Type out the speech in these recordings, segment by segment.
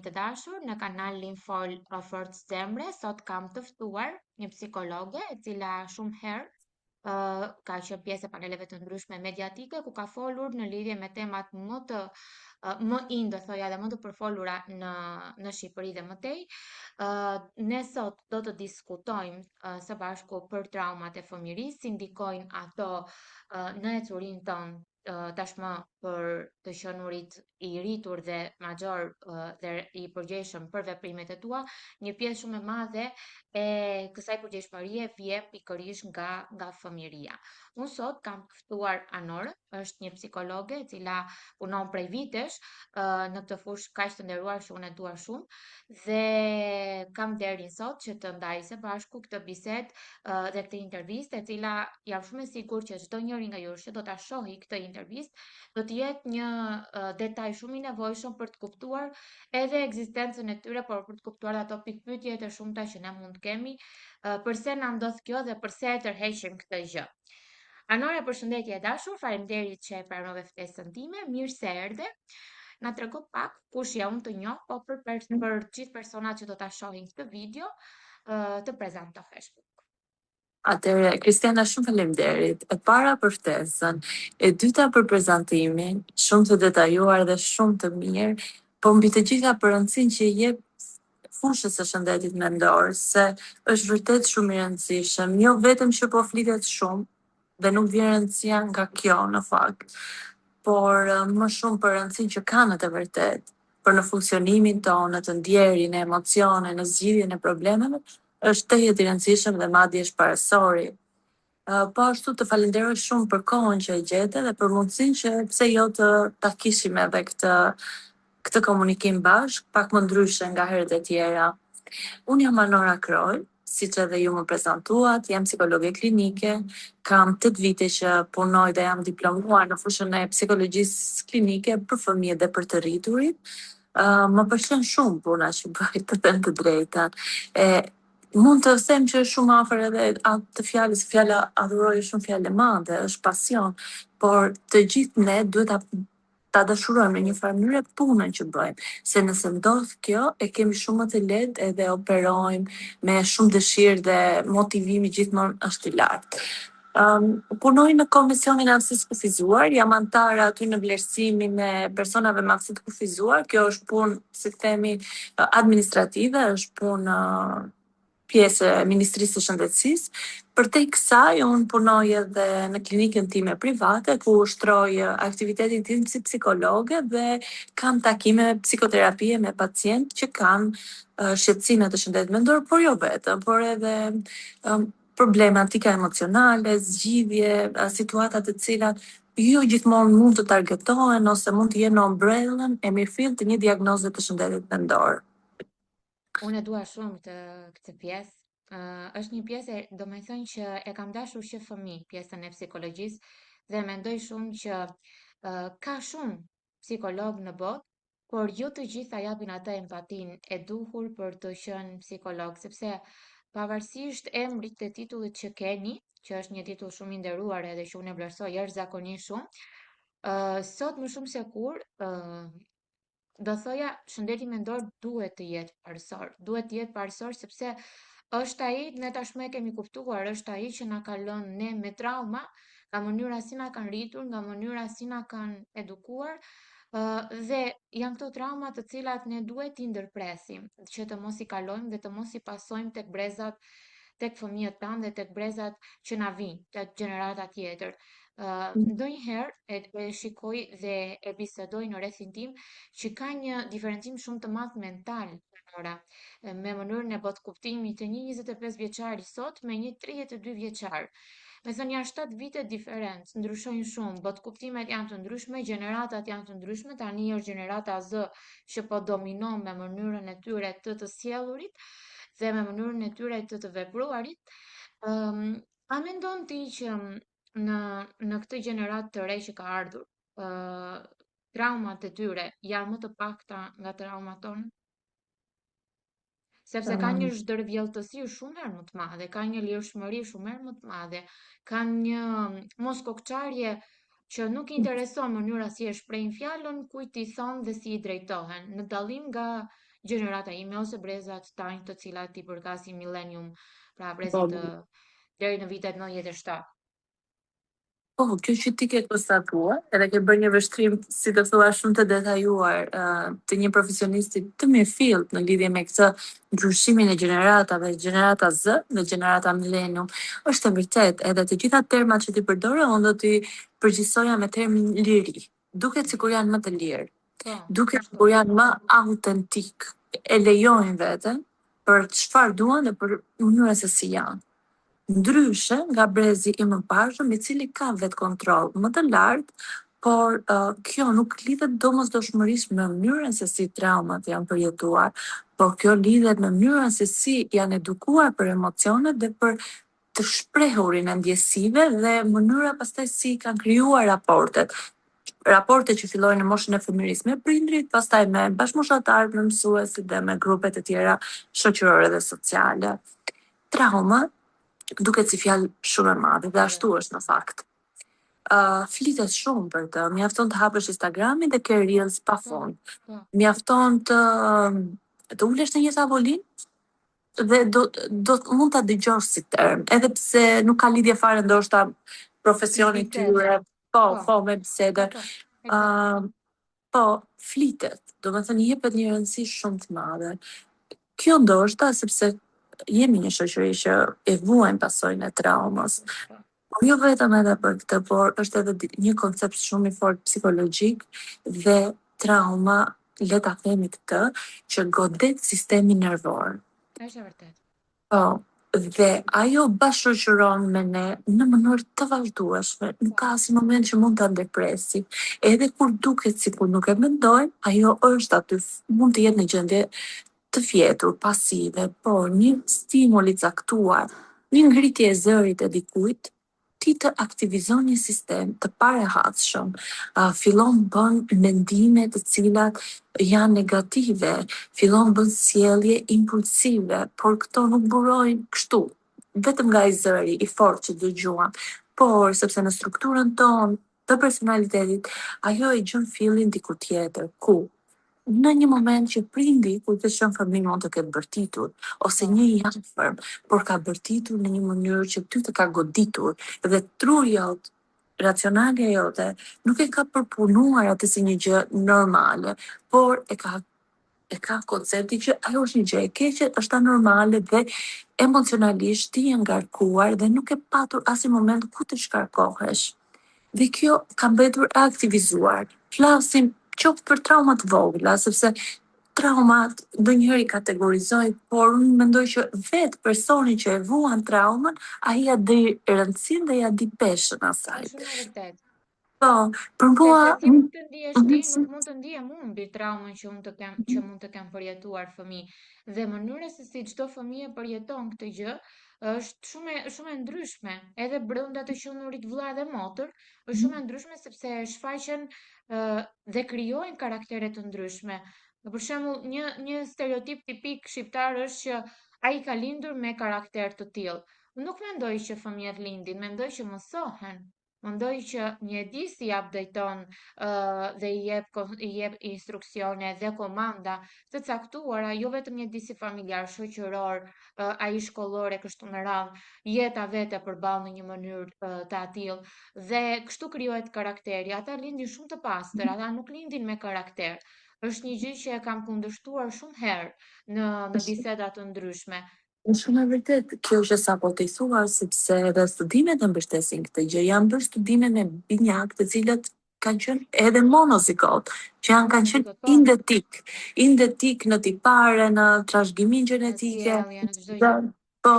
të dashur, në kanalin Fol Forcë Zemre, sot kam të ftuar një psikologe e cila shumë herë ka qenë pjesë e paneleve të ndryshme mediatike ku ka folur në lidhje me temat më in, do thoya, dhe më të përfolura në Shqipëri dhe më tej. Ne sot do të diskutojmë së bashku për traumat e fëmijërisë, si ndikojnë ato në ecurinë tonë tashmë për të qenurit i rritur dhe major dhe i përgjegjshëm për veprimet e tua, një pjesë shumë e madhe e kësaj përgjegjshmërie vjen pikërisht nga fëmijëria. Unë sot kam ftuar Anorën, është një psikologe e cila punon prej vitesh në këtë fushë kaq të nderuar që unë e dua shumë dhe kam deri sot që të ndaj së bashku këtë bisedë dhe këtë intervistë e cila jam shumë e sigurt që çdo njeri nga ju që do ta shohë këtë intervistë do të jetë një detaj shumë i nevojshëm për të kuptuar edhe ekzistencën e tyre, por për të kuptuar ato pikpyetje të shumta që ne mund të kemi, pse na ndodh kjo dhe pse e tërheqim këtë gjë. Anora, përshëndetje e dashur, faleminderit që e pranove ftesën time, mirë se erdhe. Na trego pak kush jam unë të njoh, po për gjithë personat që do ta shohin këtë video, të prezantohesh. Atëherë, Kristiana, shumë faleminderit. E para për ftesën, e dyta për prezantimin, shumë të detajuar dhe shumë të mirë, po mbi të gjitha për rëndësinë që i jep fushës së shëndetit mendor, se është vërtet shumë i rëndësishëm, jo vetëm që po flitet shumë dhe nuk vjen rëndësia nga kjo në fakt, por më shumë për rëndësinë që ka në të vërtet për në funksionimin tonë, në të ndjerin e emocione, në zgjidhjen e problemeve, është tejet i rëndësishëm dhe madje është parësori. Po ashtu të falenderoj shumë për kohën që e gjete dhe për mundësinë që pse jo të ta kishim edhe këtë komunikim bashk, pak më ndryshe nga herët e tjera. Unë jam Anora Kroj, siç edhe ju më prezantuat, jam psikologe klinike, kam 8 vite që punoj dhe jam diplomuar në fushën e psikologjisë klinike për fëmijët dhe për të rriturit. Më pëlqen shumë puna që bëj, të them të drejtën. Mund të them që është shumë afër edhe atë fjalës, fjala adhuroj është shumë fjalë e madhe, është pasion, por të gjithë ne duhet ta dashurojmë në një farë mënyrë punën që bëjmë, se nëse ndodh kjo, e kemi shumë më të lehtë edhe operojmë me shumë dëshirë dhe motivimi gjithmonë është i lartë. Punoj në Komisionin e Aftësisë Kufizuar, jam antare aty në vlerësimin e personave me aftësi të kufizuar. Kjo është punë, si themi, administrative, është punë pjesë e Ministrisë së Shëndetësisë. Përtej kësaj, unë punoj edhe në klinikën time private, ku ushtroj aktivitetin tim si psikologe dhe kam takime psikoterapie me pacientë që kanë shqetësime të shëndetit mendor, por jo vetëm, por edhe problematika emocionale, zgjidhje, situata të cilat jo gjithmonë mund të targetohen ose mund të jenë në ombrellën e mirëfillt të një diagnoze të shëndetit mendor. Unë e dua shumë këtë pjesë. Është një pjesë, domethënë që e kam dashur që fëmijë, pjesën e psikologjisë dhe mendoj shumë që ka shumë psikolog në botë, por jo të gjitha japin atë empatinë e duhur për të qenë psikolog, sepse pavarësisht emrit të titullit që keni, që është një titull shumë i nderuar edhe që unë e vlerësoj jashtëzakonisht shumë, sot më shumë se kur do thoja shëndeti mendor duhet të jetë parësor. Duhet të jetë parësor sepse është ai, ne tashmë e kemi kuptuar, është ai që na ka lënë ne me trauma, nga mënyra si na kanë rritur, nga mënyra si na kanë edukuar, dhe janë këto trauma të cilat ne duhet t'i ndërpresim, që të mos i kalojmë dhe të mos i pasojmë tek brezat, tek fëmijët tanë dhe tek brezat që na vinë, tek gjenerata tjetër. Ndonjëherë e shikoj dhe e bisedoj në rrethin tim që ka një diferencim shumë të madh mental me mënyrën e botë kuptimit të një 25 vjeçari sot me një 32 vjeçar. Me thënë janë 7 vite diferencë, ndryshojnë shumë, botë kuptimet janë të ndryshme, gjeneratat janë të ndryshme, tani është gjenerata Z që po dominon me mënyrën e tyre të sjellurit dhe me mënyrën e tyre të vepruarit. A mendon ti që në këtë gjenerat të re që ka ardhur, traumat e tyre janë më të pakta nga traumat tonë? Sepse ka një zhdërvjelltësi shumë herë më të madhe, ka një lirshmëri shumë herë më të madhe, ka një moskokçarje që nuk intereson mënyra si e shprehin fjalën, kujt i thon dhe si i drejtohen, në dallim nga gjenerata ime ose brezat tanj të cilat i përkasin millennium, pra Po, brezat deri në vitet 97. po, kjo që ti ke konstatuar, edhe ke bërë një vështrim, si të thua, shumë të detajuar të një profesionisti të mirëfillt në lidhje me këtë ndryshimin e gjeneratave, gjenerata Z dhe gjenerata Millennium, është e vërtet, edhe të gjitha termat që ti përdore, unë do t'i përgjithsoja me termin liri, duket sikur janë më të lirë, Po, duket ashtu. sikur janë më autentik, e lejojnë veten për çfarë duan dhe për mënyrën se si janë. Ndryshe nga brezi i mëparshëm, i cili ka vetë kontroll më të lartë, por kjo nuk lidhet domosdoshmërisht me mënyrën se si traumat janë përjetuar, por kjo lidhet me mënyrën se si janë edukuar për emocionet dhe për të shprehurin e ndjesive dhe mënyra pastaj si kanë krijuar raportet. Raporte që fillojnë në moshën e fëmijërisë me prindrit, pastaj me bashkëmoshëtarët, me mësuesit dhe me grupet e tjera shoqërore dhe sociale. Trauma duket si fjalë shumë e madhe dhe ashtu është në fakt. Flitet shumë për të, mjafton të hapësh Instagramin dhe ke reels pa Po, fund. po. Mjafton të ulesh në një tavolinë dhe do mund ta dëgjosh si term, edhe pse nuk ka lidhje fare ndoshta Me profesioni bisedën. tyre, po, Po, po me po, bisedën. po. Eksakt. Uh, po, flitet, do të thënë jepet një rëndësi shumë të madhe. Kjo ndoshta sepse jemi një shoqëri që e vuajmë pasojën e traumës. Po. Po jo vetëm edhe për këtë, por është edhe një koncept shumë i fortë psikologjik dhe trauma, le ta themi këtë, që godet sistemin nervor. Është e vërtet. Po, dhe ajo bashkëshoqëron me ne në mënyrë të vazhdueshme. Nuk ka asnjë moment që mund ta depresi. Edhe kur duket sikur nuk e mendojmë, ajo është aty, mund të jetë në gjendje të fjetur, pasive, por një stimul i caktuar, një ngritje e zërit e dikujt, ti të aktivizon një sistem të parehatshëm, fillon bën mendime të cilat janë negative, fillon bën sjellje impulsive, por këto nuk burojnë kështu, vetëm nga i zëri i fortë që dëgjuam, por sepse në strukturën tonë të personalitetit, ajo e gjën fillin diku tjetër, ku në një moment që prindi, kur të qenë fëmijë mund të ketë bërtitur, ose Po. një i afërm, por ka bërtitur në një mënyrë që ty të ka goditur dhe truri jot, racionale jote, nuk e ka përpunuar atë si një gjë normale, por e ka koncepti që ajo është një gjë e keqe, është anormale dhe emocionalisht ti je ngarkuar dhe nuk e patur asnjë moment ku të shkarkohesh. Dhe kjo ka mbetur e aktivizuar. Flasim qoftë për traumat vogla, sepse traumat ndonjëherë i kategorizojnë, por unë mendoj që vetë personi që e vuan traumën, ai ja di rëndësinë dhe ja di peshën asaj. Është shumë e vërtet. Po, për mua Sepse si mund të ndihesh ti, si- nuk mund të ndihem unë mbi traumën që mund të kem përjetuar fëmijë. Dhe mënyra se si çdo fëmijë e përjeton këtë gjë është shumë e ndryshme. Edhe brenda të qenurit vëlla dhe motër, është shumë e ndryshme sepse shfaqen dhe krijojnë karaktere të ndryshme. Për shembull, një stereotip tipik shqiptar është që ai ka lindur me karakter të tillë. Unë nuk mendoj që fëmijët lindin, mendoj që mësohen. Mendoj që mjedisi i updateon dhe i jep instruksione dhe komanda të caktuara, jo vetëm mjedisi familjar, shoqëror, ai shkollor e kështu me radhë, jeta vete përballë në një mënyrë të atill dhe kështu krijohet karakteri. Ata lindin shumë të pastër, ata nuk lindin me karakter. Është një gjë që e kam kundërshtuar shumë herë në biseda të ndryshme. Është shumë e vërtet kjo që sapo të thua, sepse edhe studimet e mbështesin këtë gjë. Janë bërë studime me binjak të cilët kanë qenë edhe monozigot, që kanë qenë Monozigot, po, indetik në tipare, në trashëgimin në gjenetike, sjellje, në çdo dhe, gjë. po,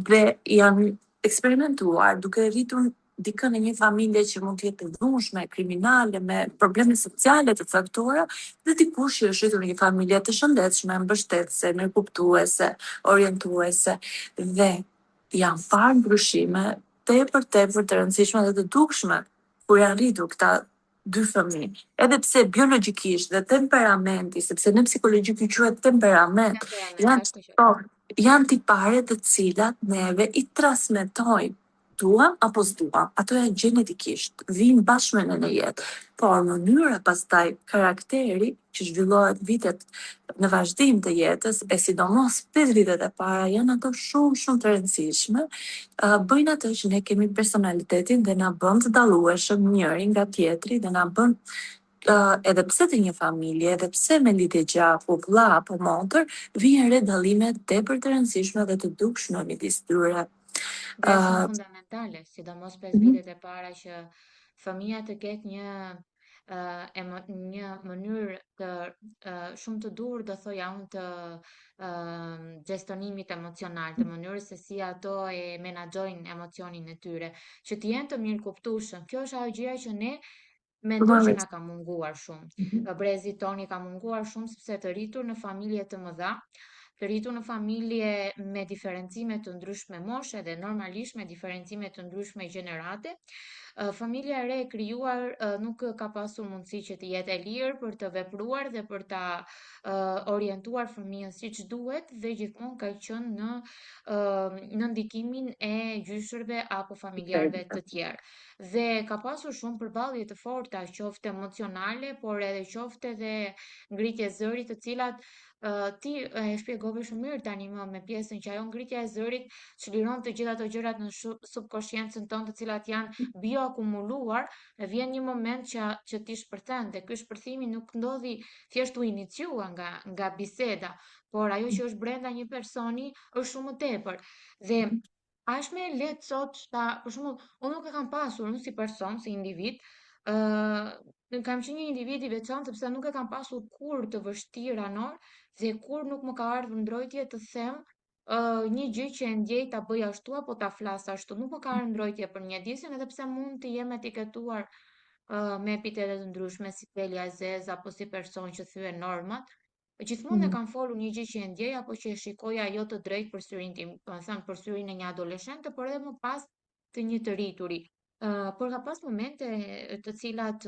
dhe janë eksperimentuar duke rritur dikën në një familje që mund të jetë e dhunshme, kriminale, me probleme sociale të caktuara, dhe dikush që është rritur në një familje të shëndetshme, mbështetëse, mirëkuptuese, orientuese dhe janë parë ndryshime tepër të rëndësishme dhe të dukshme kur janë rritur këta dy fëmijë. Edhe pse biologjikisht dhe temperamenti, sepse në psikologji ky quhet temperament, Temperament, janë ashtu që. po, janë tipare të cilat neve i transmetojmë duam apo s'duam, ato janë gjenetikisht, vinë bashkë me ne në jetë. Por mënyra pastaj karakteri që zhvillohet vitet në vazhdim të jetës, e sidomos 5 vitet e para janë ato shumë të rëndësishme, bëjnë atë që ne kemi personalitetin dhe na bën të dallueshëm njëri nga tjetri dhe na bën edhe pse të një familje, edhe pse me lidhje gjaku, vëlla apo montër, vijnë re dallime tepër të rëndësishme dhe të dukshme midis tyre. Dhe shumë Uh, fundamentale, sidomos 5 mhm, vitet e para që fëmia të ketë një mënyrë të shumë të dur, do thoja unë, të gestionimit emocional, të mënyrës se si ato e menaxhojnë emocionin e tyre, që të jenë të mirë kuptueshëm. Kjo është ajo gjëja që ne mendoj që na ka munguar shumë. mhm, Brezit toni ka munguar shumë sepse të rritur në familje të mëdha, të rritur në familje me diferencime të ndryshme moshe dhe normalisht me diferencime të ndryshme gjenerate, familja e re e krijuar nuk ka pasur mundësi që të jetë e lirë për të vepruar dhe për ta orientuar fëmijën siç duhet dhe gjithmonë ka qenë në ndikimin e gjyshërve apo familjarëve të tjerë. Dhe ka pasur shumë përballje të forta, qoftë emocionale, por edhe qoftë edhe ngritje zëri, të cilat ti e shpjegove shumë mirë tani më me pjesën që ajo ngritja e zërit çliron të gjitha ato gjërat në subkonsciencën tonë, të cilat janë bioakumuluar, dhe vjen një moment që ti shpërthen, dhe ky shpërthimi nuk ndodhi thjesht u iniciua nga biseda, por ajo që është brenda një personi është shumë më tepër. Dhe është me lehtë sot për shembull, unë nuk e kam pasur, unë si person, si individ, kam qenë një individ i veçantë sepse nuk e kam pasur kur të vështirë anor dhe kur nuk më ka ardhur mbrojtje të them një gjë që e ndjej ta bëj ashtu apo ta flas ashtu. Nuk më ka ardhur mbrojtje për mjedisin, edhe pse mund të jem etiketuar me epitete të ndryshme si Telia e zezë apo si person që thyen normat. Gjithmonë e mhm. kam folur një gjë që e ndjej apo që e shikoja jo të drejtë për syrin tim, do të thënë për syrin e një adoleshente, por edhe më pas të një të rrituri. Por ka pas momente të cilat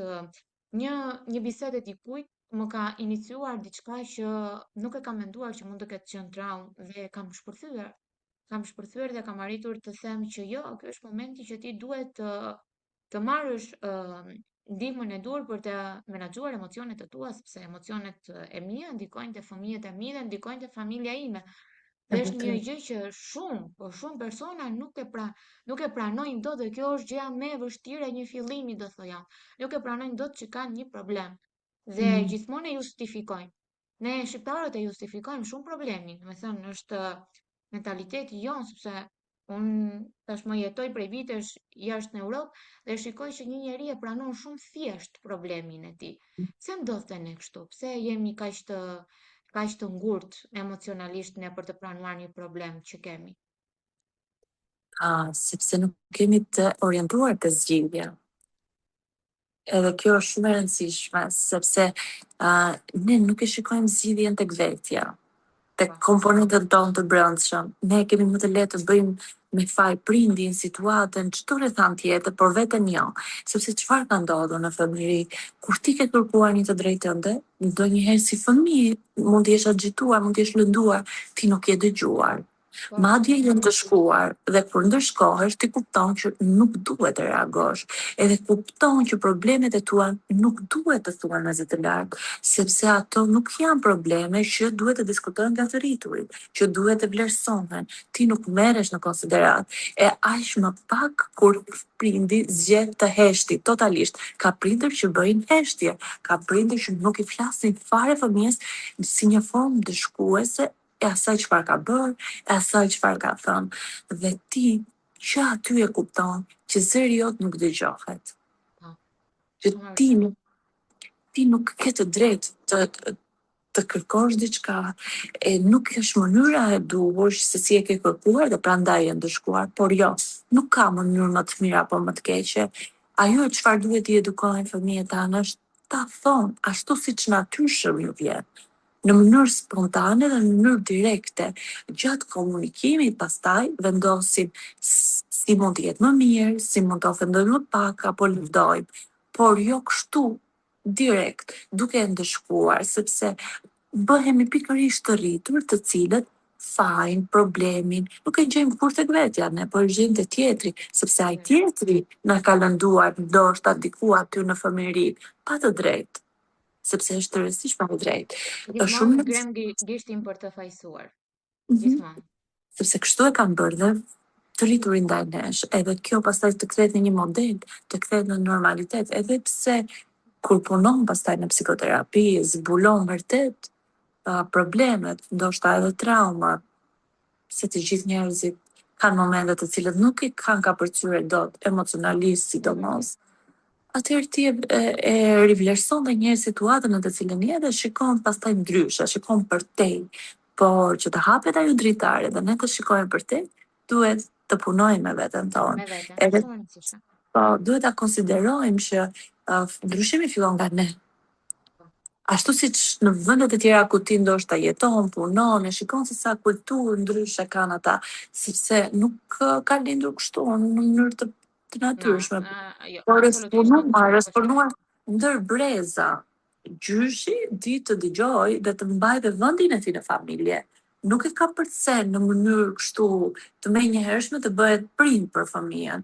një bisedë e dikujt më ka iniciuar diçka që nuk e kam menduar që mund të ketë qenë traumë dhe kam shpërthyer. Kam shpërthyer dhe kam arritur të them që jo, ky është momenti që ti duhet të marrësh ndihmën e dur për të menaxhuar emocionet e tua, sepse emocionet e mia ndikojnë te fëmijët e mi dhe ndikojnë te familja ime. E Dhe është një vërtet. gjë që shumë persona nuk e pranojnë dot, dhe kjo është gjëja më e vështirë e një fillimi, do thoja. Nuk e pranojnë dot që kanë një problem dhe Mhm. gjithmonë e justifikojnë. Ne shqiptarët e justifikojmë shumë problemin, do të thënë është mentaliteti jon, sepse unë tashmë jetoj prej vitesh jashtë në Europë dhe shikoj që një njeri e pranon shumë thjesht problemin e tij. Pse ndodh te ne kështu? Pse jemi kaq të ngurtë emocionalisht ne për të pranuar një problem që kemi? Sepse nuk kemi të orientuar të zgjidhja. Edhe kjo është shumë e rëndësishme, sepse ne nuk e shikojmë zgjidhjen tek vetja, tek Po, komponentët tonë të brendshëm. Ne kemi më të lehtë të bëjmë me faj prindin, situatën, çdo rrethant tjetër, por veten jo. Sepse çfarë ka ndodhur në fëmijëri, kur ti ke kërkuar një të drejtë tënde, ndonjëherë si fëmijë mund të jesh agituar, mund të jesh lënduar, ti nuk je dëgjuar. po Madje je absolutisht. ndëshkuar dhe kur ndëshkohesh ti kupton që nuk duhet të reagosh, edhe kupton që problemet e tua nuk duhet të thuhen me zë të lartë, sepse ato nuk janë probleme që duhet të diskutohen nga të rriturit, që duhet të vlerësohen. Ti nuk merresh në konsiderat. E aq më pak kur prindi zgjedh të heshti totalisht. Ka prindër që bëjnë heshtje, ka prindër që nuk i flasin fare fëmijës si një formë dëshkuese e asaj çfarë ka bërë, e asaj çfarë ka thënë. Dhe ti që aty e kupton që zëri jot nuk dëgjohet. Po, Që shumë e vërtetë. ti nuk ke të drejtë të kërkosh diçka, e nuk është mënyra e duhur se si e ke kërkuar dhe prandaj e ndëshkuar, por jo, nuk ka mënyrë më të mirë apo më të keqe. Ajo çfarë duhet i edukojnë fëmijët tanë është ta thonë ashtu siç natyrshëm ju vjen, në mënyrë spontane dhe në mënyrë direkte. Gjatë komunikimit pastaj vendosim si mund të jetë më mirë, si mund të ofendojmë më pak apo lëvdojmë, por jo kështu direkt, duke ndëshkuar, sepse bëhemi pikërisht të rritur, të cilët fajin, problemin, nuk e gjejmë kur tek vetja ne, po e gjejmë te tjetri, sepse ai tjetri na ka lënduar ndoshta diku aty në fëmijëri, pa të drejtë, sepse është e rëndësishme pa të drejtë. Është Gjithmonë shumë grem gishtin për të fajsuar. Mhm. Gjithmonë. Sepse kështu e kanë bërë dhe të rriturin ndaj nesh, edhe kjo pastaj të kthehet në një model, të kthehet në normalitet, edhe pse kur punon pastaj në psikoterapi, zbulon vërtet problemet, ndoshta edhe traumat, se të gjithë njerëzit kanë momente të cilët nuk i kanë kapërcyer dot emocionalisht sidomos. Atëherë ti e rivlerëson dhe një situatën në të cilën je dhe shikon pastaj ndryshe, shikon përtej. Por që të hapet ajo dritare dhe ne të shikojmë përtej, duhet të punojmë me veten tonë. Me veten, Edhe shumë e rëndësishme. po duhet ta konsiderojmë që ndryshimi fillon nga ne. Ashtu siç në vendet e tjera ku ti ndoshta jeton, punon, e shikon se sa kulturë ndryshe kanë ata, sepse nuk ka lindur kështu në mënyrë të No, natyrshme. jo, Por absolutisht nuk është kështu. responuar ndër breza. Gjyshi di të dëgjoj dhe të mbajë vendin e tij në familje. Nuk e ka përcen në mënyrë kështu të menjëhershme të bëhet prind për fëmijën,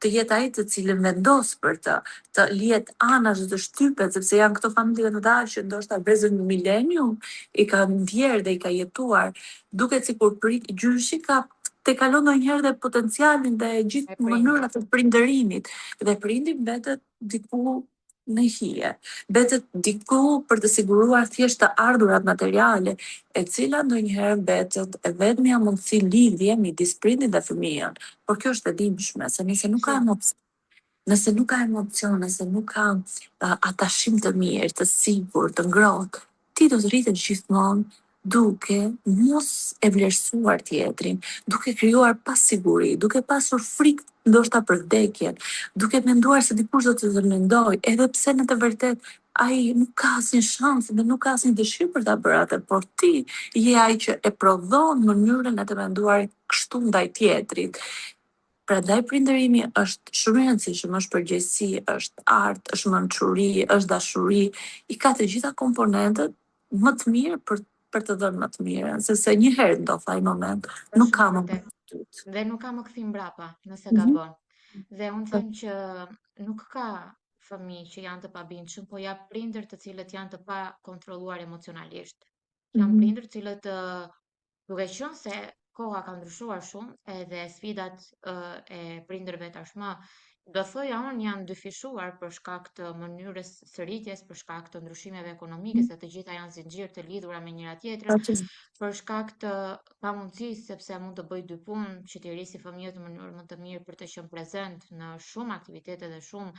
të jetë ai të cilën vendos për të lihet anash dhe të shtypet, sepse janë këto familje të dashur që ndoshta brezën në milenium i ka ndjerë dhe i ka jetuar, duket sikur gjyshi ka te kalon ndonjëherë dhe potencialin dhe E gjithë prindit. mënyrat e prindërimit dhe prindi mbetet diku në hije, mbetet diku për të siguruar thjesht të ardhurat materiale, e cila ndonjëherë mbetet e vetmja mundësi lidhje midis prindit dhe fëmijën. Por kjo është e dimshme, se nëse nuk ka emocion, nëse nuk ka atashim të mirë, të sigurt, të ngrohtë, ti do të rritet gjithmonë duke mos e vlerësuar tjetrin, duke krijuar pasiguri, duke pasur frikë ndoshta për vdekjen, duke menduar se dikush do të të lëndoj, edhe pse në të vërtetë ai nuk ka asnjë shans dhe nuk ka asnjë dëshirë për ta bërë atë, por ti je ai që e prodhon mënyrën e të menduarit kështu ndaj tjetrit. Prandaj prindërimi është shumë i rëndësishëm, është përgjegjësi, është art, është mençuri, është dashuri, i ka të gjitha komponentët më të mirë për të dhënë më të mirën, sepse një herë ndodh ai moment, nuk Është ka shumë më vërtet. dytë. Dhe nuk ka më kthim mbrapa nëse Mhm. gabon. Dhe unë them që nuk ka fëmijë që janë të pabindshëm, po ja prindër të cilët janë të pa kontrolluar emocionalisht. Janë Mhm. prindër të cilët duke qenë se koha ka ndryshuar shumë edhe sfidat e prindërve tashmë, do thoya unë janë dyfishuar për shkak të mënyrës së rritjes, për shkak të ndryshimeve ekonomike, se të gjitha janë zinxhir të lidhura me njëra tjetrën, për shkak të pamundësisë sepse mund të bëj dy punë, që t'i rrisi fëmijët në mënyrë më të mirë për të qenë prezent në shumë aktivitete dhe shumë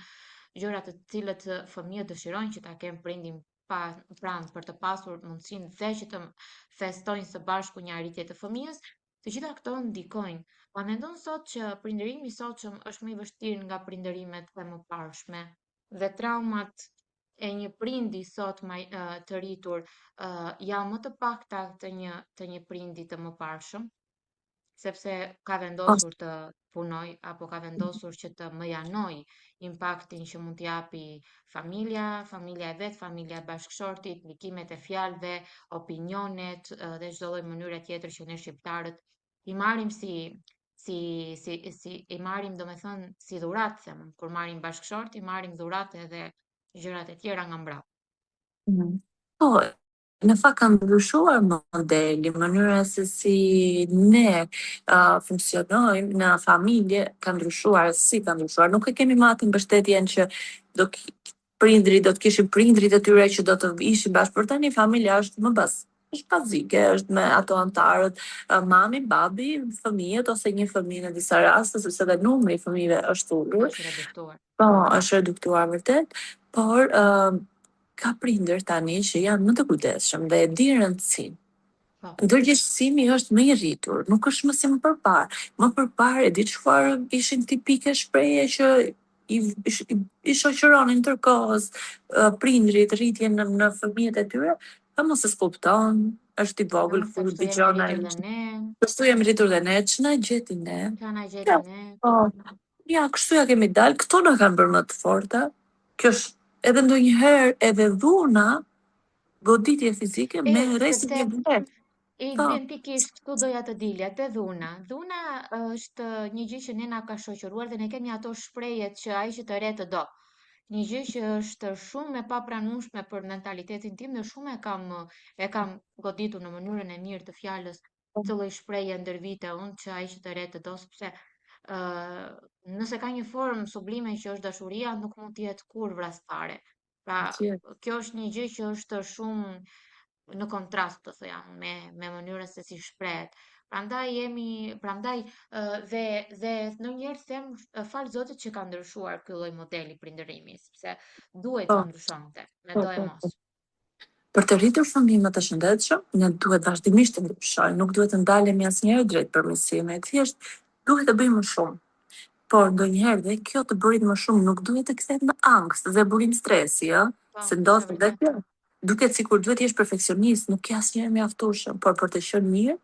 gjëra të cilët fëmijët dëshirojnë që ta kenë prindin pranë për të pasur mundësinë dhe që të festojnë së bashku një arritje të fëmijës, të gjitha këto ndikojnë. Pa mendon sot që prindërimi i sotshëm është më i vështirë nga prindërimet e mëparshme dhe traumat e një prindi sot të rritur janë më të pakta të një prindi të mëparshëm, sepse ka vendosur të punoj apo ka vendosur që të mëjanoj impaktin që mund t'japi familja e vet, familja e bashkëshortit, ndikimet e fjalëve, opinionet dhe çdo lloj mënyre tjetër që ne shqiptarët i marrim si i marrim domethënë si dhuratë, them, kur marrim bashkëshort, i marrim dhuratë edhe gjërat e tjera nga mbrapa. Mhm. Po, në fakt ka ndryshuar modeli, mënyra se si ne funksionojmë në familje ka ndryshuar, si ka ndryshuar. Nuk e kemi më atë mbështetjen që do k- prindrit, do të kishin prindrit e tyre që do të ishin bashkë, por tani familja është më është bazike, është me ato antarët, mami, babi, fëmijët ose një fëmijë në disa raste, sepse edhe numri i fëmijëve është ulur. Është reduktuar. Po, është reduktuar vërtet, por ka prindër tani që janë më të kujdesshëm dhe e dinë rëndësinë. Po, Ndërgjegjësimi është më i rritur, nuk është më si më përpara. Më përpara e di çfarë ishin tipike shprehje që i shoqëronin ndërkohës prindrit rritjen në fëmijët e tyre, pa mos e kupton, është i vogël se kur kështu jemi dëgjon ai. rritur dhe ne, Kështu jemi rritur dhe ne, ç'na gjeti ne. çka na gjeti Ja, ne. po, ja, kështu ja kemi dalë, këto na kanë bërë më të forta. Kjo është edhe ndonjëherë edhe dhuna, goditje fizike me rrezik Sepse një vlerë. I Po, bën pikisht këtu doja të dilja te dhuna. Dhuna është një gjë që ne na ka shoqëruar dhe ne kemi ato shprehjet që ai që të re të do. Një gjë që është shumë e papranueshme për mentalitetin tim dhe shumë e kam goditur në mënyrën e mirë të fjalës këtë lloj shprehje ndër vite unë që ai që të re të do sepse nëse ka një formë sublime që është dashuria, nuk mund të jetë kurrë vrasstare. Pra, gjithë. kjo është një gjë që është shumë në kontrast të thoja unë, me mënyrën se si shprehet. Prandaj dhe ndonjëherë them fal Zotit që ka ndryshuar ky lloj modeli prindërimi, sepse duhet të Po, ndryshonte, me po, do e po, po. mos. Për të rritur fëmijë më të shëndetshëm, ne duhet vazhdimisht të ndryshojmë, nuk duhet të ndalemi asnjëherë drejt përmirësimit, thjesht duhet të bëjmë më shumë. Por ndonjëherë dhe kjo të bërit më shumë nuk duhet të kthehet në angst dhe burim stresi, ë, Po, se është e ndodh edhe vërtetë. kjo. Duket sikur duhet të jesh perfeksionist, nuk ke asnjëherë mjaftueshëm, por për të qenë mirë,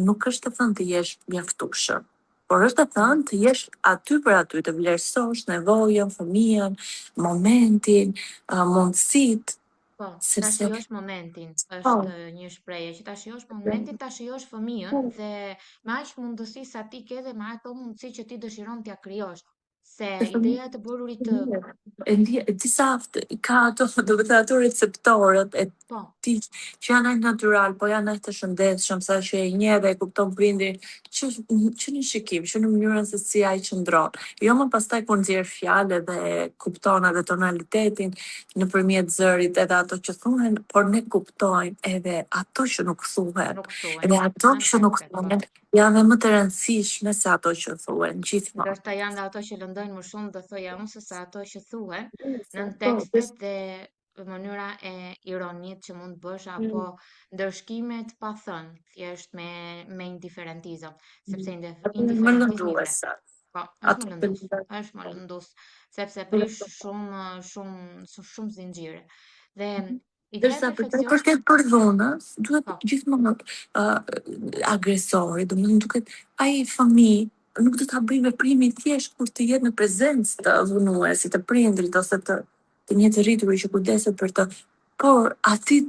nuk është të thënë të jesh mjaftueshëm. Por është të Mm, thënë të jesh aty për aty, të vlerësosh nevojën, fëmijën, momentin, mundësitë, po, ta sepse shijosh momentin, po, është një shprehje që ta shijosh momentin, ta shijosh fëmijën dhe me aq mundësi sa ti ke dhe me ato mundësi që ti dëshiron t'ja krijosh. Se të fëmijë ideja e të bururit të mirë. Disa ka ato, do të thënë ato receptorët e po, ti që janë aq natyral, po janë aq të shëndetshëm sa që e njeh dhe e kupton prindin që në shikim, që në mënyrën se si ai qëndron. Jo më pastaj kur nxjerr fjalë dhe kupton edhe tonalitetin nëpërmjet zërit edhe ato që thuhen, por ne kuptojmë edhe ato që nuk thuhen. nuk thuhen. Edhe ato Nën që nuk tekstet, po. thuhen janë edhe më të rëndësishme se ato që thuhen gjithmonë. Ndoshta janë dhe ato që lëndojnë më shumë do thoja unë se sa ato që thuhen nën Po, tekstet dhe mënyra e ironisë që mund të bësh apo ndërshkimet pa thënë, thjesht me indiferentizëm, sepse ato janë më indiferentizmi lënduese. po, është Ato më të lëndus, është më lëndus, sepse prish shumë zinxhire. Dhe ideja e Ndërsa për të perfeksion, përket për dhunës, duhet po, gjithmonë agresori, domethënë duket ai fëmijë nuk do ta bëjë veprimin thjesht kur të jetë në prezencë të dhunuesit, të prindrit ose të një të rriturit që kujdeset për të, por aty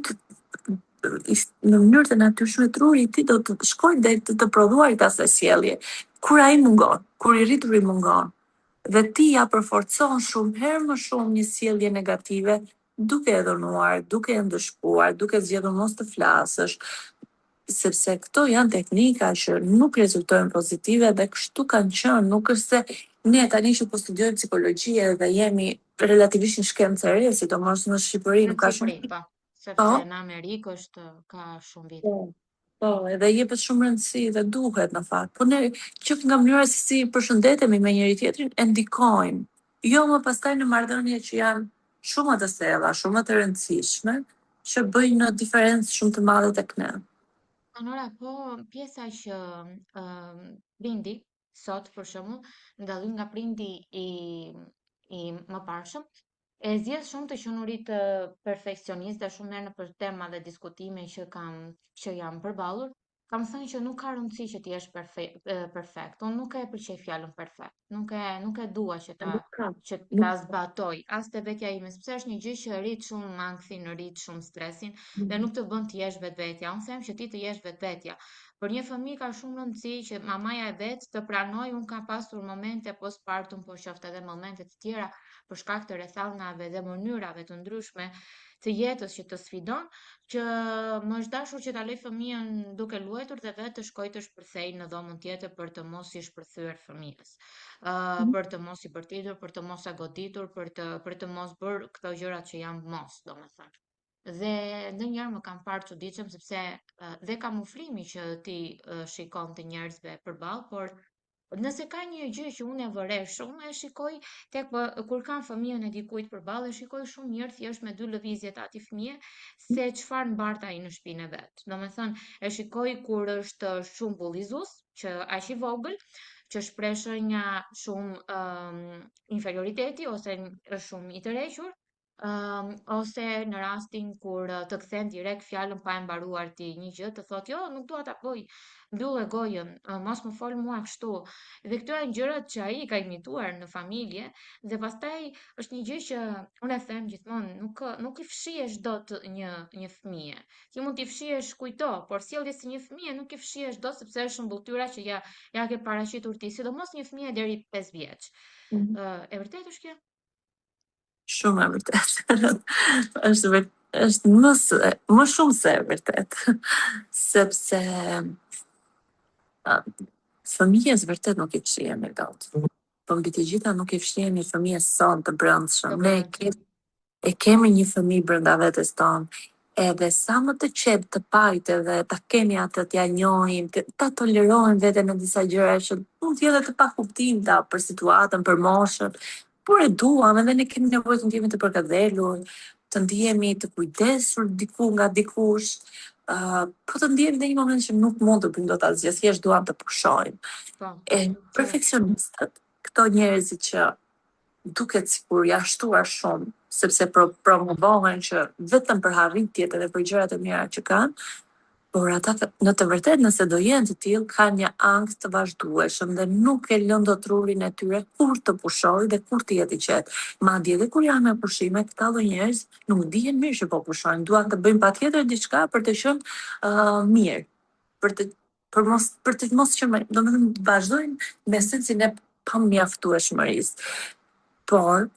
në mënyrë të natyrshme truri i tij do të shkojë deri të prodhuarit asaj sjellje. Kur ai mungon, kur i rrituri mungon, dhe ti ja përforcon shumë herë më shumë një sjellje negative, duke e dhunuar, duke e ndëshkuar, duke zgjedhur mos të flasësh, sepse këto janë teknika që nuk rezultojnë pozitive dhe kështu kanë qenë, nuk është se ne tani që po studiojmë psikologji dhe jemi relativisht në shkencë e re, sidomos në Shqipëri në nuk ka Shqipëri, shumë. po, Po, sepse në Amerikë është ka shumë vite. po, po, edhe jepet shumë rëndësi dhe duhet në fakt. Po ne që nga mënyra se si përshëndetemi me njëri tjetrin e ndikojmë. Jo më pastaj në marrëdhënie që janë shumë më të thella, shumë më të rëndësishme, që bëjnë një diferencë shumë të madhe tek ne. Anora, po pjesa që prindi sot për shembull, ndallim nga prindi i mëparshëm, e zgjedh shumë të qenurit të perfekcionist dhe shumë herë në për tema dhe diskutime që jam përballur, kam thënë që nuk ka rëndësi që ti jesh perfekt. Unë nuk e pëlqej fjalën perfekt. Nuk e dua Nuk ka, që ta nuk zbatoj as te vetja ime, sepse është një gjë që rrit shumë anksin, rrit shumë stresin dhe Mhm. nuk të bën të jesh vetvetja. Unë them që ti të jesh vetvetja. Për një fëmijë ka shumë rëndësi që mamaja e vet të pranojë, unë kam pasur momente postpartum, po qoftë edhe momente të tjera për shkak të rrethallnave dhe mënyrave të ndryshme të jetës që të sfidon, që më është dashur që ta lej fëmijën duke luajtur dhe vetë të shkojë të shpërthej në dhomën tjetër për të mos i shpërthyer fëmijës. Për të mos i bërtitur, për të mos e goditur, për të mos bërë këto gjërat që janë mos, domethënë. Dhe ndonjëherë më kam parë çuditshëm sepse dhe kamuflimi që ti shikon të njerëzve përballë, por nëse ka një gjë që unë e vërej shumë, e shikoj kur kam fëmijën e dikujt përballë, e shikoj shumë mirë thjesht me dy lëvizje të atij fëmie se çfarë mbart ai në shtëpinë e vet. Domethënë, e shikoj kur është shumë bullizues, që aq i vogël, që shpreh shenja shumë inferioriteti ose është shumë i tërhequr, ose në rastin kur të kthen direkt fjalën pa e mbaruar ti një gjë, të thotë jo, nuk dua ta bëj, mbyll e gojën, mos më fol mua kështu. Dhe këto janë gjërat që ai ka imituar në familje dhe pastaj është një gjë që unë e them gjithmonë, nuk i fshihesh dot një fëmijë. Ti mund t'i fshihesh kujto, por sjelljes së një fëmie nuk i fshihesh dot sepse është shëmbulltyra që ja ke paraqitur ti, sidomos një fëmijë deri 5 vjeç. E vërtetë është kjo? Shumë e vërtet. Është më shumë se e vërtet. Sepse fëmijës vërtet nuk i fshihemi dot. Po mbi të gjitha nuk i fshihemi fëmijës son të brendshëm. E kemi një fëmijë brenda vetes tonë, edhe sa më të qetë të pajtë dhe ta kemi atë t'ja njohim, ta tolerojmë veten në disa gjëra që mund të jetë të pakuptimta për situatën, për moshën, por e duam edhe ne kemi nevojë të ndjehemi të përgatëlur, të ndjehemi të kujdesur diku nga dikush, po të ndjehemi në një moment që nuk mund të bëjmë dot asgjë, thjesht duam të pushojmë. Po, E perfeksionistët, këto njerëzit që duket sikur jashtuar shumë, sepse promovohen që vetëm për arritjet edhe për gjërat e mira që kanë, por ata në të vërtetë nëse do jenë të tillë kanë një ankth të vazhdueshëm dhe nuk e lën dot trurin e tyre kur të pushojë dhe kur të jetë i qetë. Madje edhe kur janë me pushime, këta lloj njerëz nuk dihen mirë që po pushojnë, duan të bëjnë patjetër diçka për të qenë mirë, për të mos qenë, domethënë të vazhdojnë me sensin e pamjaftueshmërisë. Por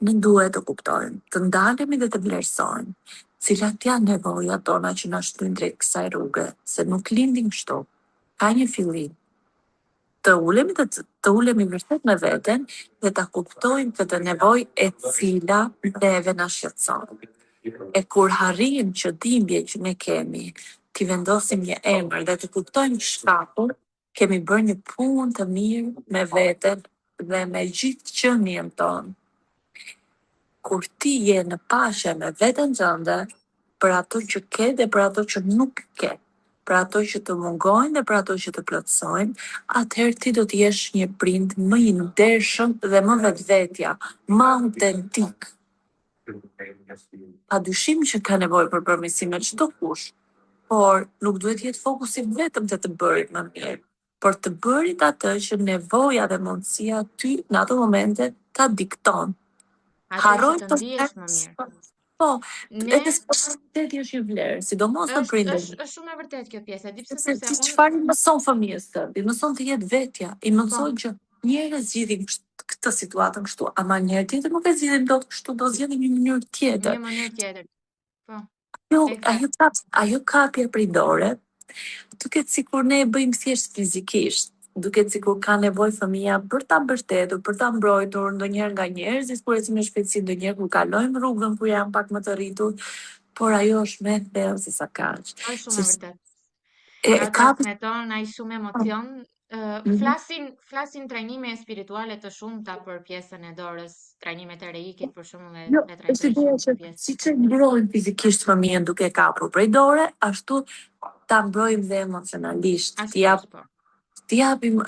ne duhet të kuptojmë, të ndalemi dhe të vlerësojmë cilat janë nevojat tona që na shtyjnë drejt kësaj rruge, se nuk lindin kështu. Ka një fillim. Të ulemi vërtet me veten dhe ta kuptojmë këtë nevojë e cila neve na shqetëson. E kur harrijmë që dhimbje që ne kemi, t'i vendosim një emër dhe të kuptojmë shkakun, kemi bërë një punë të mirë me veten dhe me gjithë qenien tonë. Kur ti je në paqe me veten tënde, për ato që ke dhe për ato që nuk ke, për ato që të mungojnë dhe për ato që të plotësojnë, atëherë ti do të jesh një prind më i ndershëm dhe më vetvetja, më autentik. Padyshim që ka nevojë për përmirësime çdo kush, por nuk duhet jetë fokusi vetëm te të bërit më mirë, por të bërit atë që nevoja dhe mundësia ty në ato momente ta dikton. atë që Harroj të të ndihesh më mirë. po, Ne edhe spontaniteteti është një vlerë, sidomos në është prindëri. shumë e vërtetë kjo pjesa, di pse Sepse sepse ti unë çfarë i mëson fëmijës tënd? I mëson të jetë vetja, i po, mëson që njerëz zgjidhin këtë situatën kështu, ama një herë tjetër nuk e zgjidhin dot kështu, do zgjedhin një mënyrë në tjetër. një mënyrë tjetër. Po, Ajo, eksakt. ajo kapje pridore, duket sikur ne e bëjmë thjesht fizikisht. Duket sikur ka nevojë fëmia për ta mbështetur, për ta mbrojtur ndonjëherë nga njerëzit, kur ecim me shpejtësi, ndonjëherë kur kalojmë rrugën kur janë pak më të rritur, por ajo është më e thellë se sa kaq. Është shumë e Se vërtetë. e ka Transmeton ai shumë emocion. Flasin trajnime spirituale të shumta për pjesën e dorës, trajnimet e reikit për shembull Jo, e është trajtojnë ideja shumë që këtë pjesë. siç e mbrojmë fizikisht fëmijën duke kapur prej dore, ashtu ta mbrojmë dhe emocionalisht. Ashtu është, po. T'i japim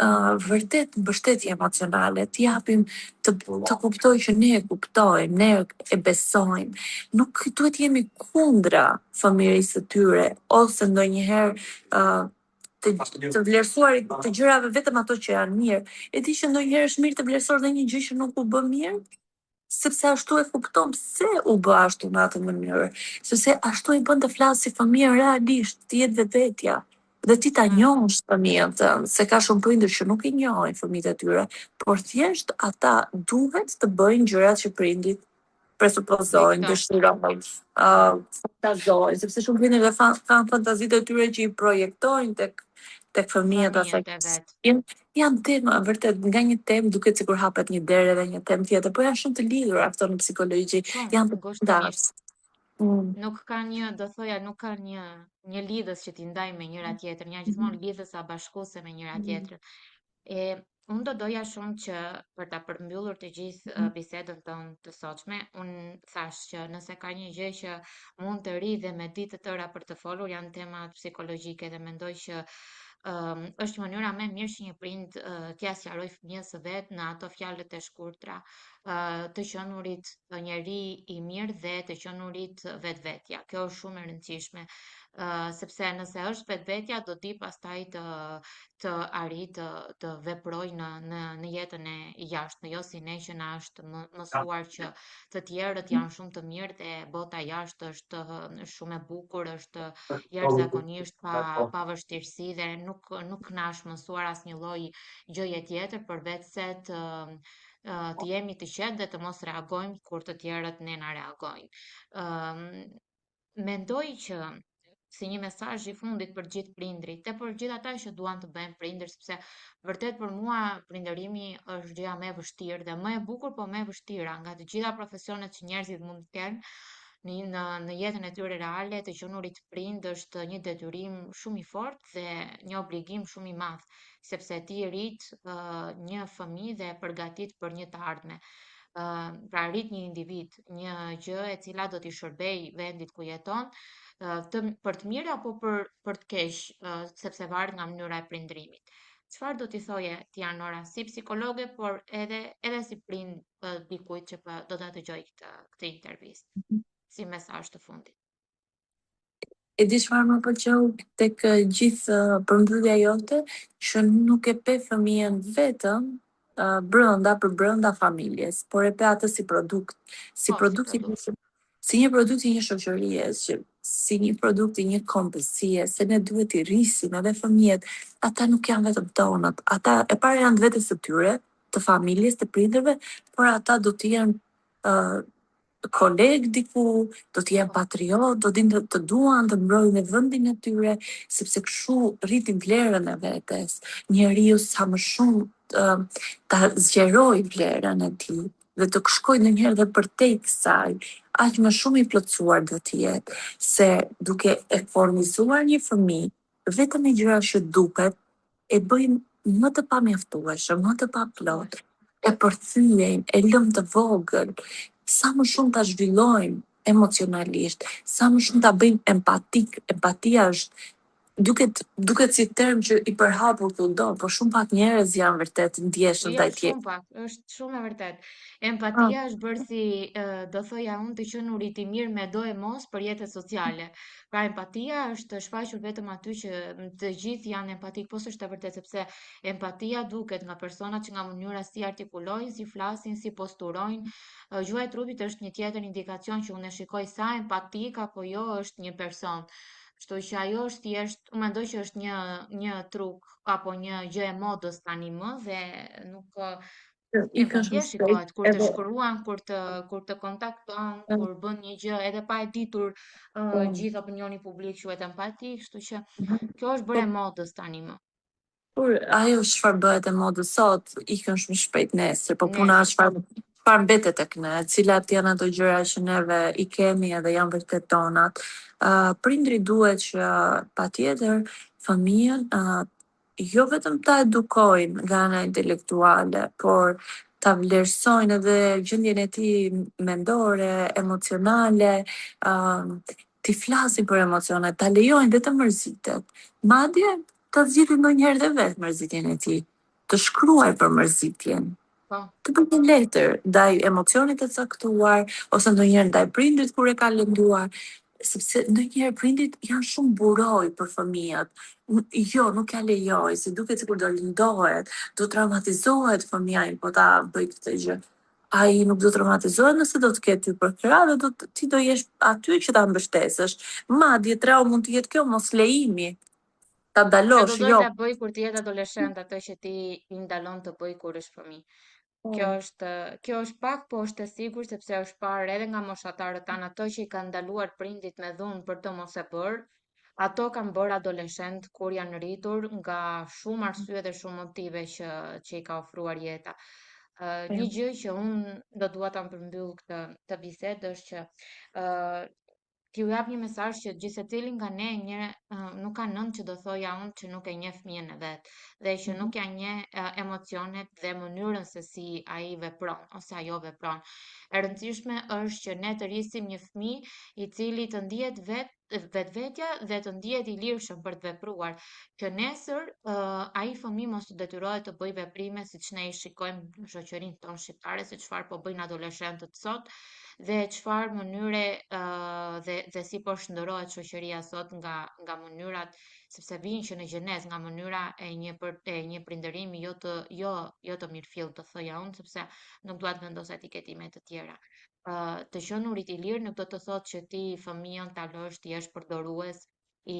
vërtet mbështetje emocionale, t'i japim të kuptoj që ne e kuptojmë, ne e besojmë. Nuk duhet jemi kundra fëmijërisë së tyre ose ndonjëherë të vlerësuarit të gjërave vetëm ato që janë mirë. E di që ndonjëherë është mirë të vlerësosh edhe një gjë që nuk u bë mirë, sepse ashtu e kupton pse u bë ashtu në atë mënyrë. Sepse ashtu i bën të flasë si fëmijën realisht, të jetë vetvetja. Dhe ti ta njohësh fëmijën tënd, se ka shumë prindër që nuk i njohin fëmijët e tyre, por thjesht ata duhet të bëjnë gjërat që prindit presupozojnë, Dikton dëshirojnë, fantazojnë, sepse shumë prindër dhe kanë fantazitë e tyre që i projektojnë tek fëmijët asaj. fëmijët e vet. Janë tema, vërtet, nga një temë duket sikur hapet një derë edhe një temë tjetër, po janë shumë të lidhura këto në psikologji, Po, janë të ngushtimisht. ndarë. Mm. Nuk ka një, do thoja, nuk ka një lidhës që t'i ndaj me njëra tjetrën, janë gjithmonë lidhësa bashkuese me njëra tjetrën. E unë do doja shumë që për ta përmbyllur të gjithë bisedën tonë të sotshme, unë thash që nëse ka një gjë që mund të ri dhe me ditë të tëra për të folur janë temat psikologjike dhe mendoj që është mënyra më e mirë që një prind t'ia sqaroj fëmijës së vet në ato fjalët e shkurtra të qenurit njeri i mirë dhe të qenurit vetvetja. Kjo është shumë e rëndësishme, sepse nëse është vetvetja, do ti pastaj të arrit të veproj në jetën e jashtme, jo si ne që na është mësuar që të tjerët janë shumë të mirë dhe bota jashtë është shumë e bukur, është jashtëzakonisht pa vështirësi dhe nuk na është mësuar asnjë lloj gjëje tjetër përveç se të jemi të qetë dhe të mos reagojmë kur të tjerët ne na reagojnë. Ëm, Mendoj që si një mesazh i fundit për gjithë prindrit, e për gjithë ata që duan të bëjnë prindër, sepse vërtet për mua prindërimi është gjëja më e vështirë dhe më e bukur, po më e vështira nga të gjitha profesionet që njerëzit mund të kenë në jetën e tyre reale, të qenurit prind është një detyrim shumë i fortë dhe një obligim shumë i madh, sepse ti rrit një fëmijë dhe e përgatit për një të ardhme. Pra rrit një individ, një gjë e cila do t'i shërbej vendit ku jeton, për të mirë apo për të keq, sepse varet nga mënyra e prindërimit. Çfarë do t'i thoje ti Anora, si psikologe, por edhe si prind dikujt që do ta dëgjoj këtë intervistë, si mesazh të fundit? E di çfarë më pëlqeu tek gjithë përmbydhja jote, që nuk e pe fëmijën vetëm brënda për brënda familjes, por e pe atë si produkt, si Po, si produkt i produkt. si një produkt i një shoqërie, që si një produkt i një kombësie, se ne duhet i rrisim edhe fëmijët, ata nuk janë vetëm tonët, ata e para janë vetes të tyre, të familjes, të prindërve, por ata do të jenë koleg diku, do të jenë Po, patriot, do të duan të mbrojnë vendin e tyre, sepse kështu rritin vlerën e vetes. Njeriu sa më shumë ta zgjeroj vlerën e tij dhe të shkojë ndonjëherë dhe përtej kësaj, aq më shumë i plotësuar do të jetë, se duke e formizuar një fëmijë vetëm me gjëra që duket, e bëjmë më të pamjaftueshëm, më të paplot, duhet. e përthyejmë, e lëm të vogël, sa më shumë ta zhvillojmë emocionalisht, sa më shumë ta bëjmë empatik. Empatia është duket si term që i përhapur kudo, por shumë pak njerëz janë vërtet ndjeshëm Jo, ndaj shumë tjetrit. pak, është shumë e vërtet. Ah, Empatia është bërë si, do thoja unë, të qenurit i mirë me do e mos për jetës sociale. Pra empatia është shfaqur vetëm aty që të gjithë janë empatik, po s'është e vërtet, sepse empatia duket nga personat që nga mënyra si artikulojnë, si flasin, si posturojnë. Gjuha e trupit është një tjetër indikacion që unë e shikoj sa empatik apo jo është një person. Kështu që ajo është thjesht, unë mendoj që është një truk apo një gjë e modës tani më dhe nuk i e po kanë shumë thjesht shpejt shikohet kur të edhe shkruan, kur të kontakton, kur bën një gjë edhe pa e ditur gjithë opinioni publik quhet empatik, kështu që kjo është po bërë e modës tani më. por ajo çfarë bëhet e modës sot, ikën shumë shpejt nesër, po puna Nesër, është çfarë mbetet tek ne, cilat janë ato gjëra që neve i kemi edhe janë vërtet tonat. Prindri duhet që patjetër fëmijën jo vetëm ta edukojnë nga ana intelektuale, por ta vlerësojnë edhe gjendjen e tij mendore, emocionale, ti flasin për emocionet, ta lejojnë dhe të mërzitet. Madje ta zgjidhë ndonjëherë dhe vetë mërzitjen e tij, të shkruaj për mërzitjen, po, të bëjë një letër ndaj emocionit të caktuar, ose ndonjëherë ndaj prindrit kur e ka lënduar, sepse ndonjëherë prindrit janë shumë buroj për fëmijët. Jo, nuk ja lejoj, se duket sikur do lëndohet, do traumatizohet fëmia im po ta bëj këtë gjë. Ai nuk do traumatizohet nëse do të ketë ty për krah dhe ti do jesh aty që ta mbështesësh. Madje traumë mund të jetë kjo mos lejimi, ta që do dalosh, dojë jo. ta bëj kur të jetë adoleshent atë që ti i ndalon të bëj kur është fëmijë. Kjo është pak, po është e sigurt sepse është parë edhe nga moshatarët tanë ato që i kanë ndaluar prindit me dhunë për të mos e bërë. Ato kanë bërë adoleshent kur janë rritur nga shumë arsye dhe shumë motive që i ka ofruar jeta. Një gjë që unë do dua ta përmbyll këtë bisedë është që t'ju jap një mesazh që gjithë secili nga ne nuk ka nëntë që do thoja unë që nuk e njeh fëmijën e vet dhe që nuk ja njeh emocionet dhe mënyrën se si ai vepron ose ajo vepron. E rëndësishme është që ne të rrisim një fëmijë i cili të ndihet vetvetja dhe të ndihet i lirshëm për të vepruar, që nesër ai fëmijë mos të detyrohet të bëjë veprime siç ne i shikojmë në shoqërinë tonë shqiptare, se çfarë po bëjnë adoleshentët sot dhe çfarë mënyre dhe si po shndërrohet shoqëria sot nga mënyrat, sepse vijnë që në gjenezë nga mënyra e një prindërimi jo të mirëfillt, të thoja unë, sepse nuk dua të vendos etiketime të tjera. Të qenurit i lirë nuk do të thotë që ti fëmijën ta lësh të jesh përdorues i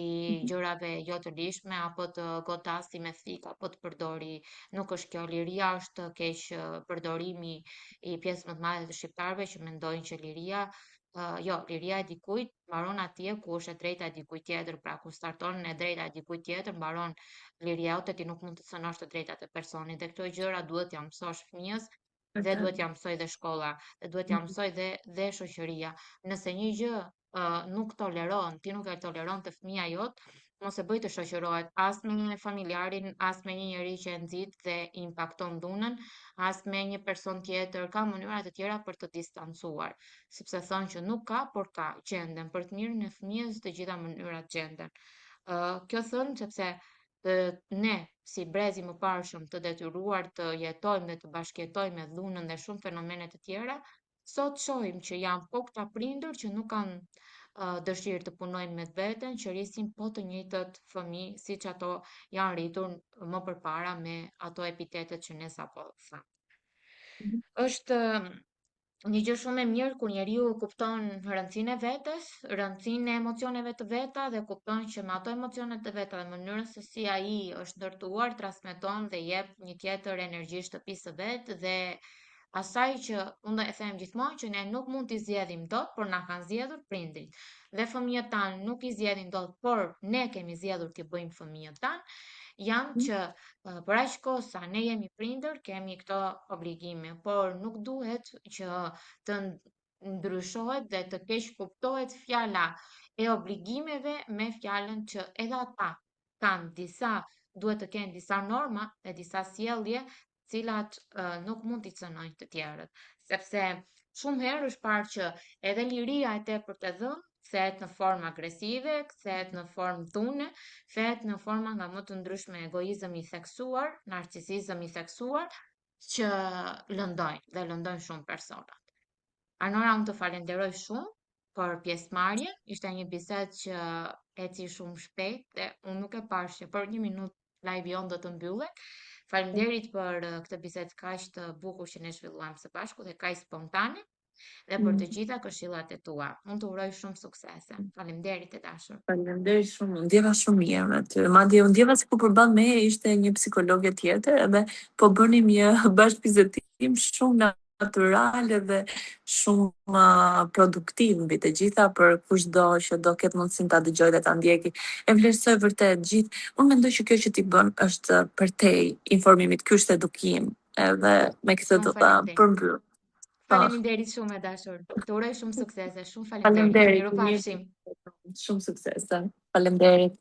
gjërave jo të lishme apo të godasi me thik apo të përdori. Nuk është kjo liria, është keq përdorimi i pjesë më të madhe të shqiptarëve që mendojnë që jo, liria e dikujt mbaron atje ku është e drejta e dikujt tjetër, pra ku starton e drejta e dikujt tjetër, mbaron liria jote, ti nuk mund të cënosh të drejtat e personit. Dhe këto gjëra duhet t'ia mësosh fëmijës dhe duhet t'ia mësoj dhe shkolla, dhe duhet t'ia mësoj dhe shoqëria. Nëse një gjë nuk toleron, ti nuk e toleron të fëmia jot, mos e bëj të shoqërohet as me një familjarin, as me një njerëz që e nxit dhe i impakton dhunën, as me një person tjetër. Ka mënyra të tjera për të distancuar, sepse thonë që nuk ka, por ka, gjenden. Për të mirën e fëmijës të gjitha mënyrat gjenden. Kjo thënë sepse ne si brezi më parshëm të detyruar të jetojmë dhe të bashkëjetojmë me dhunën dhe shumë fenomene të tjera, sot shohim që janë po këta prindër që nuk kanë dëshirë të punojnë me veten, që rrisin po të njëjtët fëmijë siç ato janë rritur më përpara me ato epitetet që ne sapo thamë. Është një gjë shumë e mirë kur njeriu kupton rëndësinë e vetes, rëndësinë e emocioneve të veta dhe kupton që me ato emocionet të veta dhe mënyrën se si ai është ndërtuar, transmeton dhe jep një tjetër energji shtëpisë së vet dhe asaj që unë e them gjithmonë që ne nuk mund t'i zgjedhim dot, por na kanë zgjedhur prindrit. Dhe fëmijët tanë nuk i zgjedhin dot, por ne kemi zgjedhur t'i bëjmë fëmijët tanë, janë që për aq kohë sa ne jemi prindër, kemi këto obligime, por nuk duhet që të ndryshohet dhe të keq kuptohet fjala e obligimeve me fjalën që edhe ata duhet të kenë disa norma e disa sjellje, cilat nuk mund t'i cënojnë të tjerët, sepse shumë herë është parë që edhe liria e tepërt e dhënë kthehet në formë agresive, kthehet në formë dhune, kthehet në forma nga më të ndryshme egoizëm i theksuar, narcisizëm i theksuar, që lëndojnë shumë personat. Anora, unë të falenderoj shumë për pjesëmarrjen, ishte një bisedë që eci shumë shpejt dhe unë nuk e pash që për 1 minutë live jon do të mbyllet. Faleminderit për këtë bisedë kaq të bukur që ne zhvilluam së bashku dhe kaq spontane dhe për të gjitha këshillat e tua. Unë të uroj shumë suksese. Faleminderit e dashur. Faleminderit shumë, ndjeva shumë mirë me ty. Madje unë ndjeva sikur përballë meje ishte një psikologe tjetër edhe po bënim një bashkëbizedim shumë natyral edhe shumë produktiv mbi të gjitha për kushdo që do ketë mundësinë ta dëgjojë dhe ta ndjeki. E vlerësoj vërtet gjithë. Unë mendoj që kjo që ti bën është përtej informimit, ky është edukim. Edhe me këtë do ta përmbyll. Faleminderit shumë e dashur. Të uroj shumë suksese. Shumë faleminderit. Faleminderit. Mirupafshim. Shumë suksese. Faleminderit.